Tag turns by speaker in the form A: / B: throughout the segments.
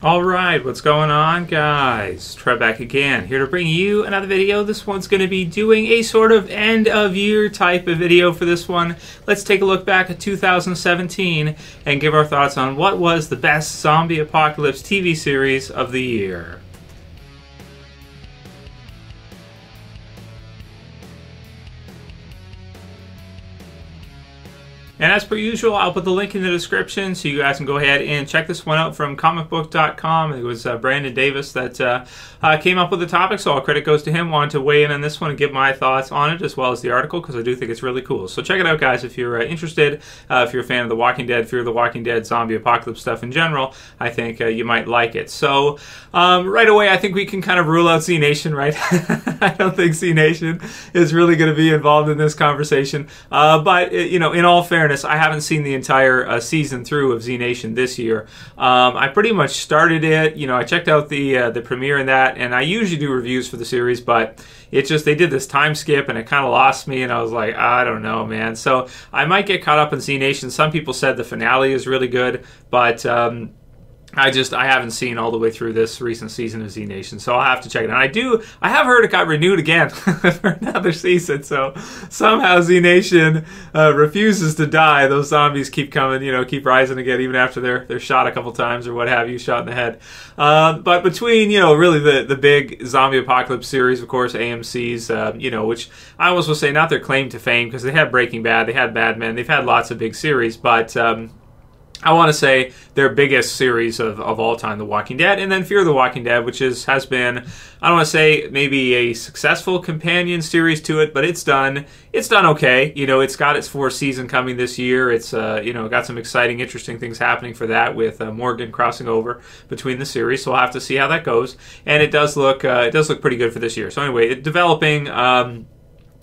A: Alright, what's going on, guys? Trev back again, here to bring you another video. This one's going to be doing a sort of end-of-year type of video for this one. Let's take a look back at 2017 and give our thoughts on what was the best zombie apocalypse TV series of the year. And as per usual, I'll put the link in the description so you guys can go ahead and check this one out from comicbook.com. It was Brandon Davis that came up with the topic, so all credit goes to him. Wanted to weigh in on this one and give my thoughts on it as well as the article because I do think it's really cool. So check it out, guys, if you're interested. If you're a fan of The Walking Dead, Fear the Walking Dead, zombie apocalypse stuff in general, I think you might like it. So right away, I think we can kind of rule out Z Nation, right? I don't think Z Nation is really going to be involved in this conversation. But, you know, in all fairness, I haven't seen the entire season through of Z Nation this year. I pretty much started it. You know, I checked out the premiere and that, and I usually do reviews for the series, but it just, they did this time skip and it kind of lost me, and I was like, I don't know, man. So I might get caught up in Z Nation. Some people said the finale is really good, but I haven't seen all the way through this recent season of Z Nation, so I'll have to check it out. I have heard it got renewed again for another season, so somehow Z Nation refuses to die. Those zombies keep coming, you know, keep rising again, even after they're shot a couple times or what have you, shot in the head. But between, you know, really the big zombie apocalypse series, of course, AMC's, you know, which I almost will say not their claim to fame, because they had Breaking Bad, they had Mad Men, they've had lots of big series, but I want to say their biggest series of all time, The Walking Dead, and then Fear the Walking Dead, which has been, I don't want to say maybe a successful companion series to it, but it's done okay. You know, it's got its fourth season coming this year. It's you know, got some exciting, interesting things happening for that with Morgan crossing over between the series. So we'll have to see how that goes. And it does look pretty good for this year. So anyway, developing.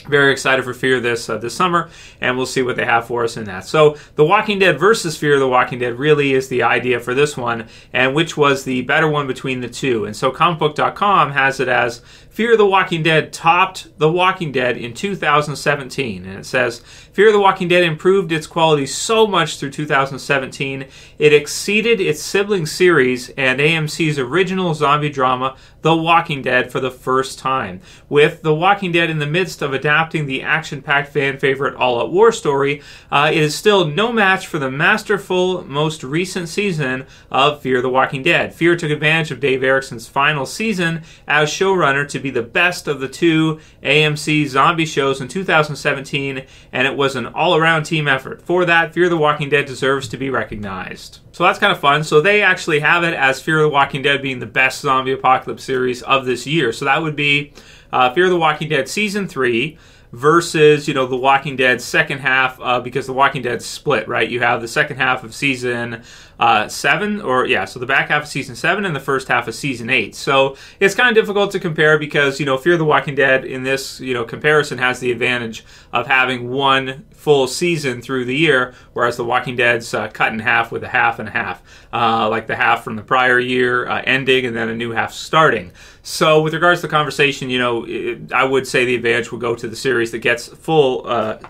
A: Very excited for Fear this summer, and we'll see what they have for us in that. So, The Walking Dead versus Fear the Walking Dead really is the idea for this one, and which was the better one between the two. And so, comicbook.com has it as Fear the Walking Dead topped The Walking Dead in 2017. And it says, Fear the Walking Dead improved its quality so much through 2017, it exceeded its sibling series and AMC's original zombie drama, The Walking Dead, for the first time. With The Walking Dead in the midst of adapting the action-packed fan favorite All-Out War story, it is still no match for the masterful, most recent season of Fear the Walking Dead. Fear took advantage of Dave Erickson's final season as showrunner to be the best of the two AMC zombie shows in 2017, and it was an all-around team effort. For that, Fear the Walking Dead deserves to be recognized. So that's kind of fun. So they actually have it as Fear the Walking Dead being the best zombie apocalypse series of this year. So that would be Fear the Walking Dead Season 3 versus, you know, The Walking Dead second half, because The Walking Dead's split, right? You have the second half of Season 7, so the back half of Season 7 and the first half of Season 8. So it's kind of difficult to compare because, you know, Fear the Walking Dead in this, you know, comparison has the advantage of having one full season through the year, whereas The Walking Dead's cut in half with a half and a half, like the half from the prior year ending and then a new half starting. So with regards to the conversation, you know, I would say the advantage would go to the series that gets full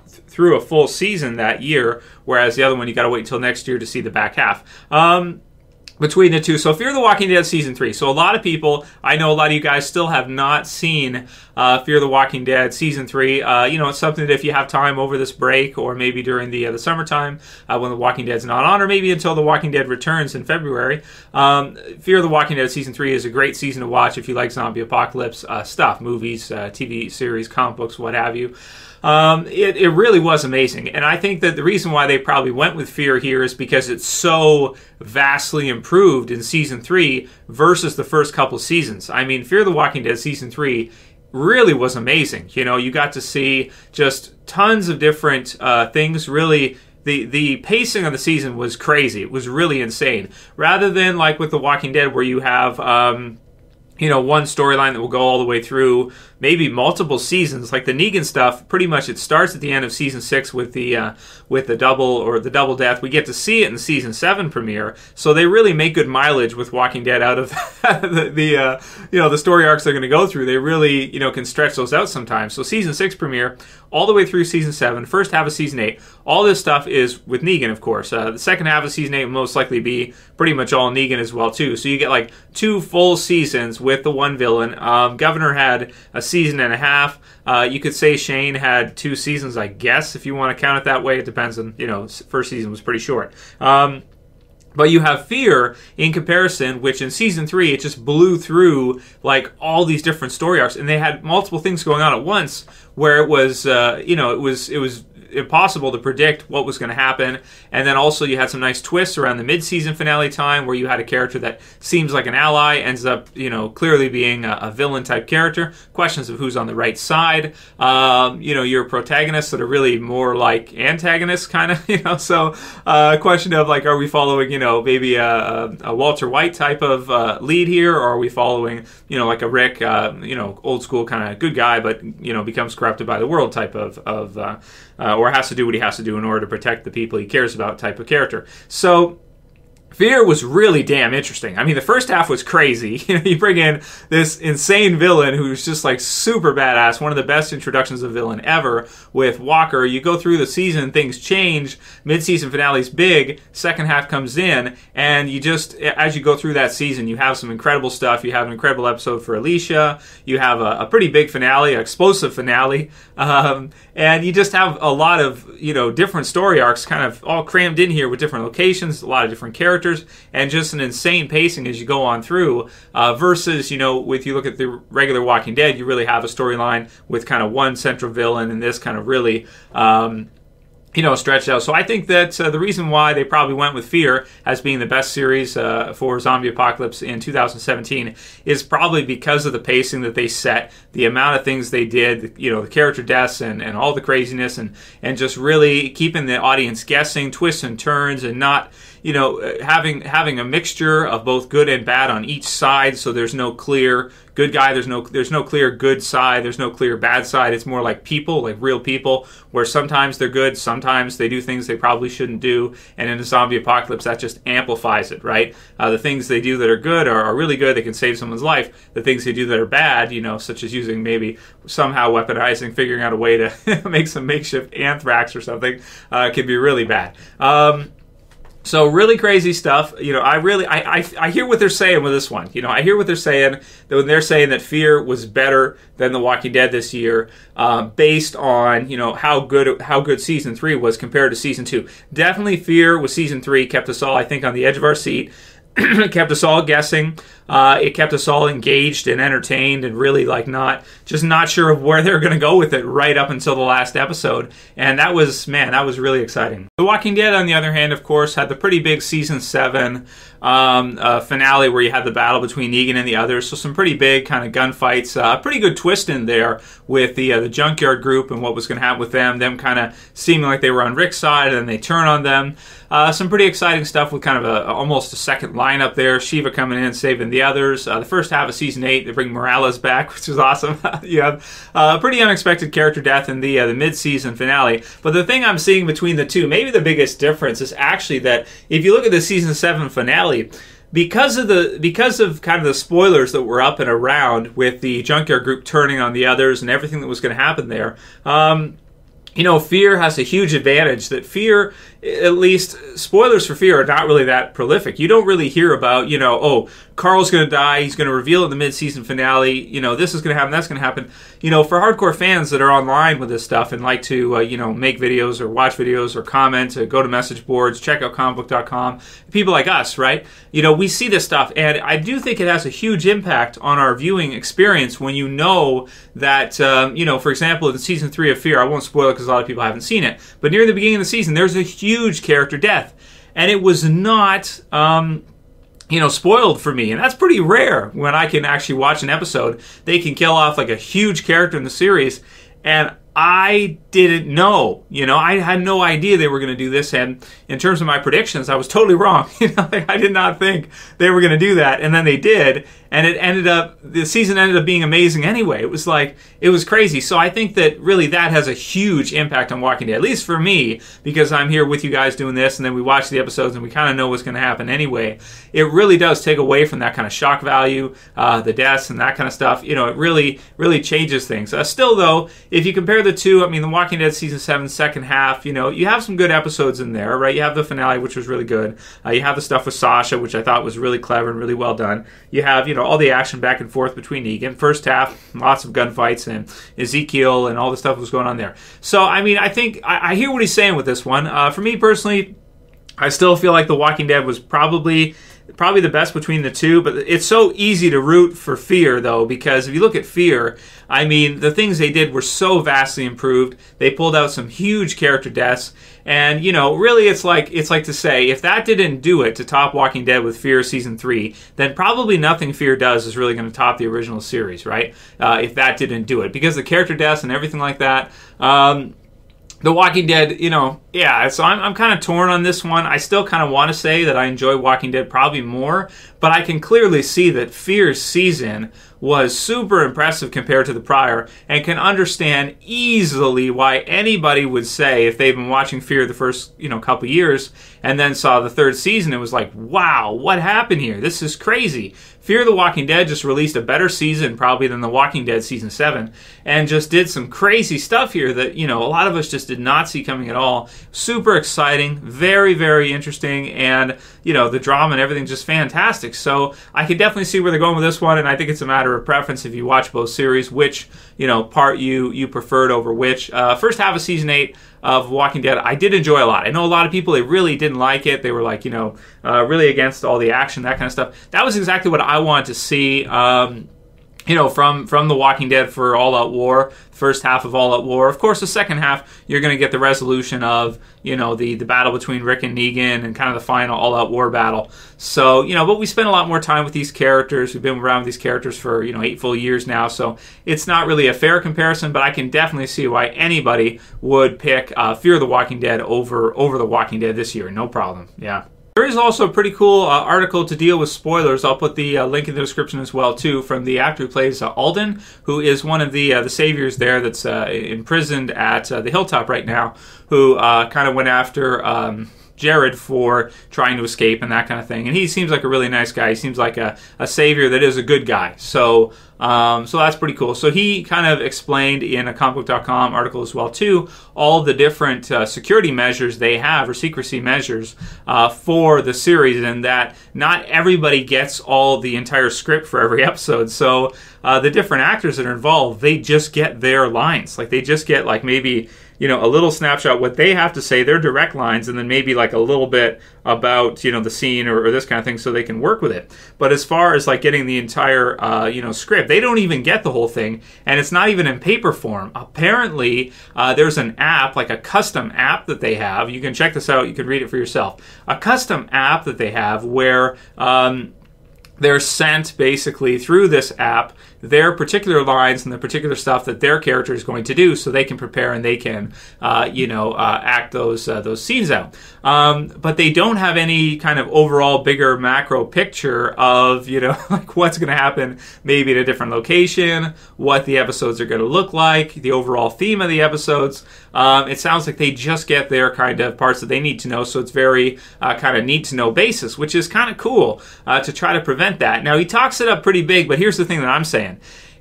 A: through a full season that year, whereas the other one you got to wait until next year to see the back half. Between the two. So Fear the Walking Dead Season 3. So a lot of people, I know a lot of you guys still have not seen Fear the Walking Dead Season 3. You know, it's something that if you have time over this break or maybe during the summertime when The Walking Dead's not on, or maybe until The Walking Dead returns in February, Fear the Walking Dead Season 3 is a great season to watch if you like zombie apocalypse stuff, movies, TV series, comic books, what have you. It really was amazing, and I think that the reason why they probably went with Fear here is because it's so vastly improved in Season 3 versus the first couple seasons. I mean, Fear the Walking Dead Season 3 really was amazing. You know, you got to see just tons of different things. Really, the pacing of the season was crazy. It was really insane. Rather than like with The Walking Dead where you have one storyline that will go all the way through maybe multiple seasons. Like the Negan stuff, pretty much it starts at the end of season 6 with the double death. We get to see it in the season 7 premiere, so they really make good mileage with Walking Dead out of the story arcs they're going to go through. They really can stretch those out sometimes. So season 6 premiere all the way through season 7, first half of season 8. All this stuff is with Negan, of course. The second half of season 8 will most likely be pretty much all Negan as well too. So you get like 2 full seasons with the one villain. Governor had a season and a half. You could say Shane had 2 seasons, I guess, if you want to count it that way. It depends on, first season was pretty short. But you have Fear in comparison, which in season 3 it just blew through like all these different story arcs, and they had multiple things going on at once, where it was it was impossible to predict what was going to happen. And then also you had some nice twists around the mid-season finale time, where you had a character that seems like an ally, ends up clearly being a villain type character. Questions of who's on the right side. Your protagonists that are really more like antagonists, kind of. So question of like, are we following maybe a Walter White type of lead here, or are we following like a Rick old school kind of good guy, but becomes corrupted by the world type of or has to do what he has to do in order to protect the people he cares about type of character. So Fear was really damn interesting. I mean, the first half was crazy. You bring in this insane villain who's just like super badass, one of the best introductions of villain ever with Walker. You go through the season, things change, mid-season finale's big, second half comes in, and you just, as you go through that season, you have some incredible stuff. You have an incredible episode for Alicia. You have a pretty big finale, an explosive finale, and you just have a lot of, different story arcs kind of all crammed in here with different locations, a lot of different characters, and just an insane pacing as you go on through, versus, if you look at the regular Walking Dead, you really have a storyline with kind of one central villain, and this kind of really stretched out. So I think that the reason why they probably went with Fear as being the best series for zombie apocalypse in 2017 is probably because of the pacing that they set, the amount of things they did, the character deaths and all the craziness, and just really keeping the audience guessing, twists and turns, and not having a mixture of both good and bad on each side. So there's no clear good guy, there's no clear good side, there's no clear bad side. It's more like people, like real people, where sometimes they're good, sometimes they do things they probably shouldn't do, and in a zombie apocalypse that just amplifies it, right? The things they do that are good are really good, they can save someone's life. The things they do that are bad, such as using maybe somehow weaponizing, figuring out a way to make some makeshift anthrax or something, can be really bad. So really crazy stuff. I hear what they're saying with this one. I hear what they're saying, that when they're saying that Fear was better than The Walking Dead this year, based on how good season 3 was compared to season 2. Definitely Fear with season 3 kept us all, I think, on the edge of our seat. Kept us all guessing. It kept us all engaged and entertained, and really not sure of where they're going to go with it right up until the last episode. And that was really exciting. The Walking Dead, on the other hand, of course, had the pretty big season 7 finale where you had the battle between Negan and the others. So some pretty big kind of gunfights. Pretty good twist in there with the Junkyard group and what was going to happen with them. Them kind of seeming like they were on Rick's side, and then they turn on them. Some pretty exciting stuff with kind of almost a second lineup there. Shiva coming in and saving the others. The first half of season 8, they bring Morales back, which is awesome. You have a pretty unexpected character death in the mid-season finale. But the thing I'm seeing between the two, maybe the biggest difference, is actually that if you look at the season 7 finale, because of kind of the spoilers that were up and around with the Junkyard group turning on the others and everything that was going to happen there, Fear has a huge advantage. That Fear, at least spoilers for Fear, are not really that prolific. You don't really hear about, Carl's going to die, he's going to reveal in the mid-season finale, this is going to happen, that's going to happen. For hardcore fans that are online with this stuff and like to, make videos or watch videos or comment, go to message boards, check out comicbook.com, people like us, right? We see this stuff, and I do think it has a huge impact on our viewing experience when you know that, for example, in season 3 of Fear, I won't spoil it because a lot of people haven't seen it, but near the beginning of the season, there's a huge character death, and it was not spoiled for me, and that's pretty rare when I can actually watch an episode. They can kill off like a huge character in the series, and I didn't know. I had no idea they were going to do this, and in terms of my predictions, I was totally wrong. I did not think they were going to do that, and then they did, and the season ended up being amazing anyway. It was crazy. So I think that really that has a huge impact on Walking Dead, at least for me, because I'm here with you guys doing this, and then we watch the episodes and we kind of know what's going to happen anyway. It really does take away from that kind of shock value, the deaths and that kind of stuff. It really changes things. Still though, if you compare the two, I mean, The Walking Dead season 7 second half, you have some good episodes in there, right? You have the finale, which was really good. You have the stuff with Sasha, which I thought was really clever and really well done. You have, all the action back and forth between Negan. First half, lots of gunfights and Ezekiel and all the stuff that was going on there. So, I mean, I think I hear what he's saying with this one. For me personally, I still feel like The Walking Dead was probably the best between the two, but it's so easy to root for Fear, though, because if you look at Fear, I mean, the things they did were so vastly improved. They pulled out some huge character deaths, and, really it's like to say, if that didn't do it to top Walking Dead with Fear Season 3, then probably nothing Fear does is really going to top the original series, right? If that didn't do it. Because the character deaths and everything like that, The Walking Dead, yeah, so I'm kind of torn on this one. I still kind of want to say that I enjoy Walking Dead probably more, but I can clearly see that Fear's season was super impressive compared to the prior, and can understand easily why anybody would say, if they've been watching Fear the first, couple years, and then saw the third season, it was like, wow, what happened here? This is crazy. Fear the Walking Dead just released a better season probably than The Walking Dead Season 7, and just did some crazy stuff here that, a lot of us just did not see coming at all. Super exciting, very, very interesting, and, the drama and everything just fantastic. So I can definitely see where they're going with this one, and I think it's a matter of preference if you watch both series, which, part you preferred over which. First half of Season 8 of Walking Dead, I did enjoy a lot. I know a lot of people, they really didn't like it. They were like, really against all the action, that kind of stuff. That was exactly what I wanted to see, from The Walking Dead for All Out War, first half of All Out War. Of course, the second half, you're going to get the resolution of, the battle between Rick and Negan and kind of the final All Out War battle. So, but we spent a lot more time with these characters. We've been around with these characters for, 8 full years now. So it's not really a fair comparison, but I can definitely see why anybody would pick Fear the Walking Dead over The Walking Dead this year. No problem. Yeah. There is also a pretty cool article to deal with spoilers. I'll put the link in the description as well, too, from the actor who plays Alden, who is one of the saviors there that's imprisoned at the Hilltop right now, who kind of went after Jared for trying to escape and that kind of thing. And he seems like a really nice guy. He seems like a savior that is a good guy. So that's pretty cool. So he kind of explained in a comicbook.com article as well, too, all the different security measures they have, or secrecy measures, for the series, and that not everybody gets all the entire script for every episode. So the different actors that are involved, they just get their lines. Like, they just get, like, maybe, a little snapshot, what they have to say, their direct lines, and then maybe like a little bit about, the scene or this kind of thing, so they can work with it. But as far as like getting the entire, script, they don't even get the whole thing, and it's not even in paper form. Apparently, there's an app, like a custom app that they have. You can check this out. You can read it for yourself. A custom app that they have where they're sent basically through this app their particular lines and the particular stuff that their character is going to do, so they can prepare and they can, act those scenes out. But they don't have any kind of overall bigger macro picture of, like what's going to happen maybe at a different location, what the episodes are going to look like, the overall theme of the episodes. It sounds like they just get their kind of parts that they need to know, so it's very kind of need-to-know basis, which is kind of cool to try to prevent that. Now, he talks it up pretty big, but here's the thing that I'm saying.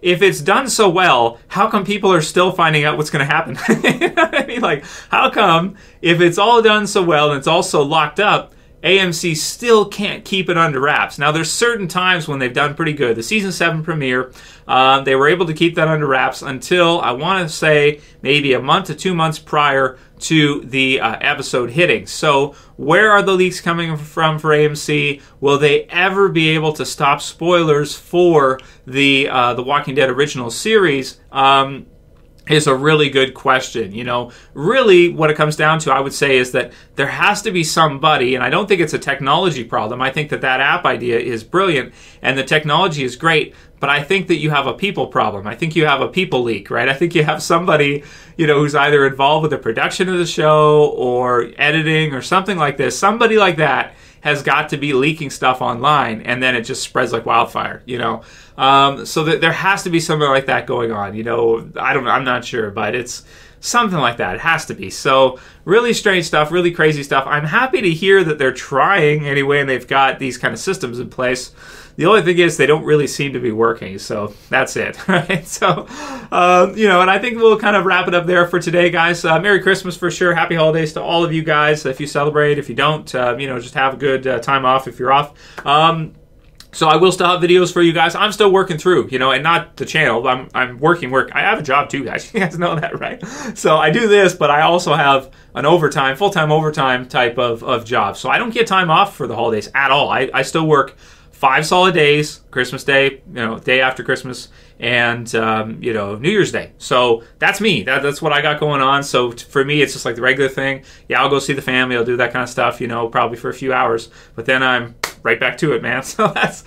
A: If it's done so well, how come people are still finding out what's going to happen? You know what I mean? Like, how come, if it's all done so well and it's all so locked up, AMC still can't keep it under wraps? Now, there's certain times when they've done pretty good. The Season 7 premiere, they were able to keep that under wraps until, I want to say, maybe a month to 2 months prior to the episode hitting. So where are the leaks coming from for AMC? Will they ever be able to stop spoilers for the Walking Dead original series? is a really good question. You know, really what it comes down to, I would say, is that there has to be somebody, and I don't think it's a technology problem. I think that that app idea is brilliant and the technology is great, but I think that you have a people problem. I think you have a people leak, right? I think you have somebody, you know, who's either involved with the production of the show or editing or something like this. Somebody like that has got to be leaking stuff online, and then it just spreads like wildfire, you know. So that there has to be something like that going on, you know. I'm not sure, but it's something like that. It has to be. So really strange stuff, really crazy stuff. I'm happy to hear that they're trying anyway, and they've got these kind of systems in place. The only thing is they don't really seem to be working, so that's it, right? So, you know, and I think we'll kind of wrap it up there for today, guys. Merry Christmas for sure. Happy holidays to all of you guys. If you celebrate, if you don't, you know, just have a good time off if you're off. So I will still have videos for you guys. I'm still working through, you know, and not the channel. I'm working. I have a job too, guys. You guys know that, right? So I do this, but I also have an overtime, full-time overtime type of job. So I don't get time off for the holidays at all. I still work 5 solid days, Christmas Day, you know, day after Christmas, and, you know, New Year's Day. So that's me. That's what I got going on. So for me, it's just like the regular thing. Yeah, I'll go see the family. I'll do that kind of stuff, you know, probably for a few hours. But then I'm right back to it, man. So that's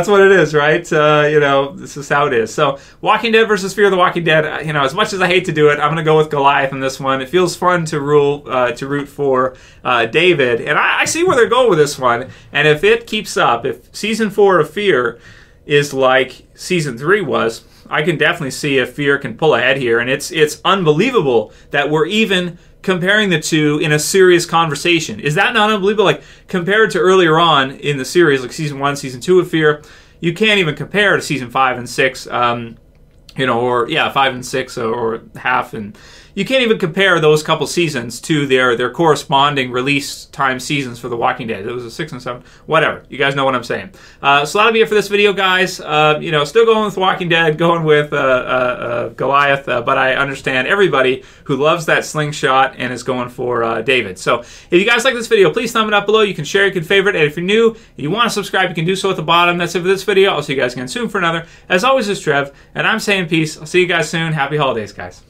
A: what it is, right? You know, this is how it is. So Walking Dead versus Fear the Walking Dead, you know, as much as I hate to do it, I'm going to go with Goliath in this one. It feels fun to root for David. And I see where they're going with this one. And if it keeps up, if Season 4 of Fear is like Season 3 was, I can definitely see if Fear can pull ahead here. And it's unbelievable that we're even comparing the two in a serious conversation. Is that not unbelievable? Like, compared to earlier on in the series, like Season 1, Season 2 of Fear, you can't even compare to Season 5 and 6, you know, or, yeah, 5 and 6 or half, and you can't even compare those couple seasons to their corresponding release time seasons for The Walking Dead. It was a 6 and 7, whatever. You guys know what I'm saying. So that'll be it for this video, guys. You know, still going with Walking Dead, going with Goliath, but I understand everybody who loves that slingshot and is going for David. So if you guys like this video, please thumb it up below. You can share, you can favorite, and if you're new and you want to subscribe, you can do so at the bottom. That's it for this video. I'll see you guys again soon for another. As always, this is Trev, and I'm saying peace. I'll see you guys soon. Happy holidays, guys.